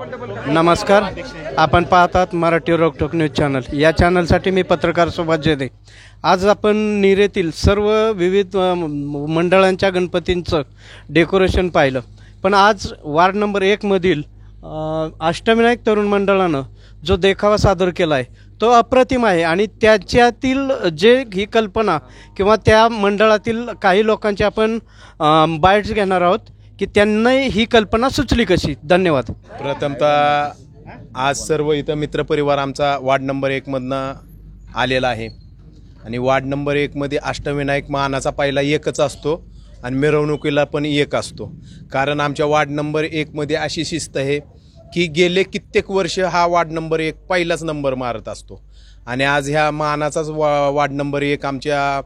नमस्कार, आपण पाहतात मराठी रोकटोक न्यूज चॅनल। या चॅनलसाठी मी पत्रकार सुभाष जेदे। आज आपण निरेतील सर्व विविध मंडळांच्या गणपतींचं डेकोरेशन पाहिलं, पण आज वार्ड नंबर 1 मधील अष्टविनायक तरुण मंडळानं जो देखावा सादर केला आहे तो अप्रतिम आहे। आणि त्याच्यातील जे ही कल्पना किंवा त्या मंडळातील काही लोकांची आपण बाईट्स घेणार आहोत की त्यांना ही कल्पना सुचली कशी। धन्यवाद। प्रथमतः आज सर्व इथं मित्रपरिवार आमचा वार्ड नंबर 1 मधनं आलेला आहे आणि वार्ड नंबर 1 मध्ये अष्टविनायक मानाचा पहिला एकच असतो आणि मिरवणुकीला पण एक असतो। कारण आमच्या वार्ड नंबर 1 मध्ये अशी शिस्त आहे की गेले कित्येक वर्ष हा वार्ड नंबर 1 पहिलाच नंबर मारत असतो आणि आज ह्या मानाचाच वार्ड नंबर 1 आमच्या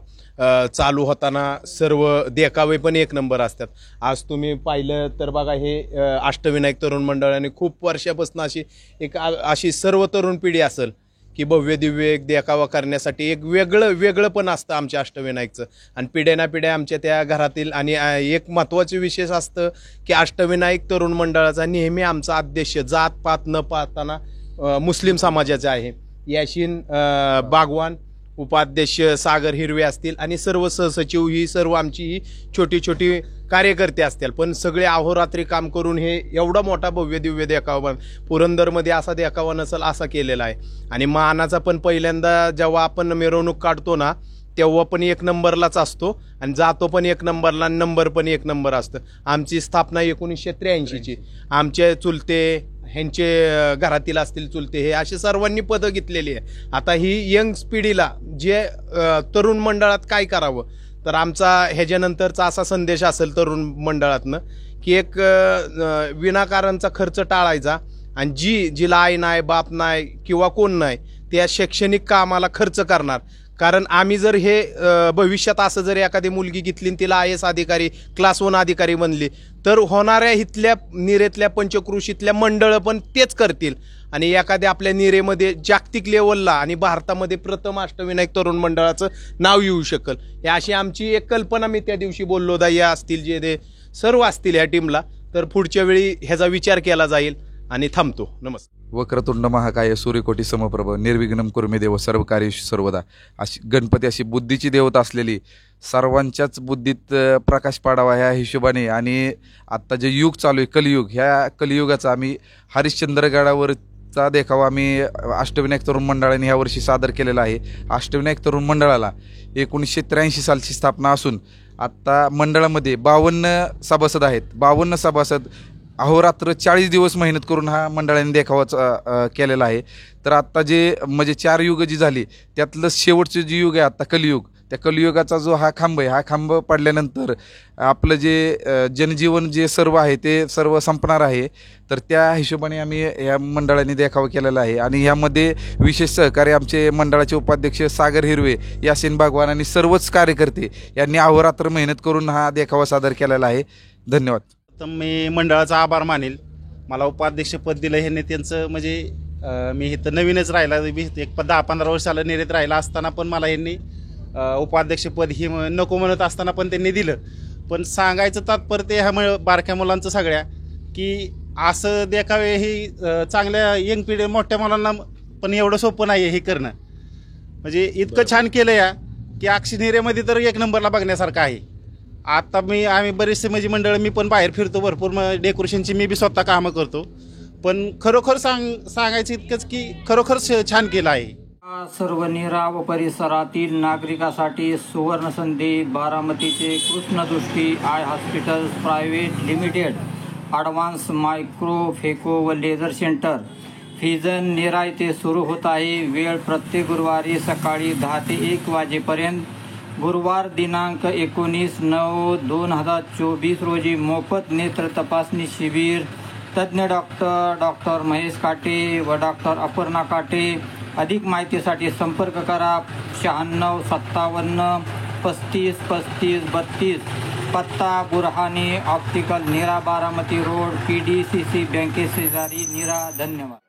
चालू होताना सर्व देखावे पण 1 नंबर असतात। आज तुम्ही पाहिलं तर बघा, हे अष्टविनायक तरुण मंडळाने खूप वर्षापासून अशी सर्व तरुण पिढी असेल की भव्य दिव्य एक देखावा करण्यासाठी एक वेगळं पण असतं आमच्या अष्टविनायकचं आणि पिढ्यानापिढ्या आमच्या त्या घरातील। आणि एक महत्त्वाचे विशेष असतं की अष्टविनायक तरुण मंडळाचा नेहमी आमचा उद्देश जात पात न पाहताना मुस्लिम समाजाचा आहे। याशीन बागवान, उपाध्यक्ष सागर हिरवे असतील आणि सर्व सहसचिव ही सर्व आमची ही छोटी छोटी कार्यकर्ते असतील, पण सगळे अहोरात्री काम करून हे एवढा मोठा भव्य दिव्य देखावा पुरंदरमध्ये असा देखावा नसेल असा केलेला आहे। आणि मानाचा पण पहिल्यांदा जेव्हा आपण मिरवणूक काढतो ना तेव्हा पण 1 नंबरलाच असतो आणि जातो पण 1 नंबरला, नंबर पण 1 नंबर असतं। आमची स्थापना 1983ची। आमचे चुलते ह्यांचे घरातील असतील चुलते हे असे सर्वांनी पदं घेतलेली आहे। आता ही यंग पिढीला जे तरुण मंडळात काय करावं तर आमचा ह्याच्यानंतरचा असा संदेश असेल तरुण मंडळातनं की एक विनाकारणचा खर्च टाळायचा आणि जिला आई नाही, बाप नाही किंवा कोण नाही त्या शैक्षणिक कामाला खर्च करणार। कारण आम्ही जर हे भविष्यात असं जर एखादी मुलगी घेतली आणि तिला IAS अधिकारी, क्लास 1 अधिकारी बनली तर होणाऱ्या इथल्या निरेतल्या पंचक्रोशीतल्या मंडळं पण तेच करतील आणि एखाद्या आपल्या निरेमध्ये जागतिक लेवलला आणि भारतामध्ये प्रथम अष्टविनायक तरुण मंडळाचं नाव येऊ शकेल। ही अशी आमची एक कल्पना मी त्या दिवशी बोललो या असतील जे ते सर्व असतील या टीमला, तर पुढच्या वेळी ह्याचा विचार केला जाईल आणि थांबतो। नमस्कार। वक्रतुंड महाकाय सूर्यकोटी समप्रभ निर्विघ्नं कुर्मे देव सर्व कार्येषु सर्वदा। अशी गणपती अशी बुद्धीची देवता असलेली, सर्वांच्याच बुद्धीत प्रकाश पाडावा ह्या हिशोबाने आणि आत्ता जे युग चालू आहे कलियुग, ह्या कलियुगाचा आम्ही हरिश्चंद्रगडावरचा देखावा आम्ही अष्टविनायक तरुण मंडळाने ह्या वर्षी सादर केलेला आहे। अष्टविनायक तरुण मंडळाला 1983 सालची स्थापना असून आत्ता मंडळामध्ये 52 सभासद आहेत। 52 सभासद अहोरात्र 40 दिवस मेहनत करून हा मंडळाने देखावा केलेला आहे। तर आत्ता जे म्हणजे 4 युग जी झाली त्यातलं शेवटचं जे युग आहे आत्ता कलियुग, त्या कलियुगाचा जो हा खांब आहे, हा खांब पडल्यानंतर आपलं जे जनजीवन जे सर्व आहे ते सर्व संपणार आहे। तर त्या हिशोबाने आम्ही या मंडळाने देखावा केलेला आहे आणि ह्यामध्ये विशेष सहकार्य आमचे मंडळाचे उपाध्यक्ष सागर हिरवे, यासीन बागवान आणि सर्वच कार्यकर्ते यांनी अहोरात्र मेहनत करून हा देखावा सादर केलेला आहे। धन्यवाद। तर मी मंडळाचा आभार मानेल, मला उपाध्यक्षपद दिलं हे त्यांचं। म्हणजे मी इथं नवीनच राहिला, मी एक 10-15 वर्ष झालं निरेत राहिला असताना पण मला यांनी उपाध्यक्षपद ही नको म्हणत असताना पण त्यांनी दिलं। पण सांगायचं तात्पर्य ह्या बारक्या मुलांचं सगळ्या की असं देखावे ही चांगल्या यंग पिढी मोठ्या मुलांना पण एवढं सोपं नाही आहे हे करणं। म्हणजे इतकं छान केलं या की निरेमध्ये तर 1 नंबरला बघण्यासारखं आहे। आता आम्ही बरेचसे म्हणजे मंडळ मी पण बाहेर फिरतो भरपूर, डेकोरेशनची मी बी स्वतः कामं करतो, पण खरोखर सांगायचं इतकंच की खरोखर छान केलं आहे। सर्व निरा व परिसरातील नागरिकांसाठी सुवर्ण संधी बारामतीचे Krishnadrishti eye hospital private limited, advance micro phaco व लेझर सेंटर, फिजन निरा येथे सुरू होत आहे। वेळ प्रत्येक गुरुवारी सकाळी 10 ते 1 वाजेपर्यंत। गुरुवार दिनांक 19/9/2024 रोजी मोफत नेत्र तपासणी शिबिर। तज्ज्ञ डॉक्टर महेश काटे व डॉक्टर अपर्णा काटे। अधिक माहितीसाठी संपर्क करा 96 57 35 35 32। पत्ता बुरहानी ऑप्टिकल, निरा, बारामती रोड, PDCC बँके शेजारी, निरा। धन्यवाद।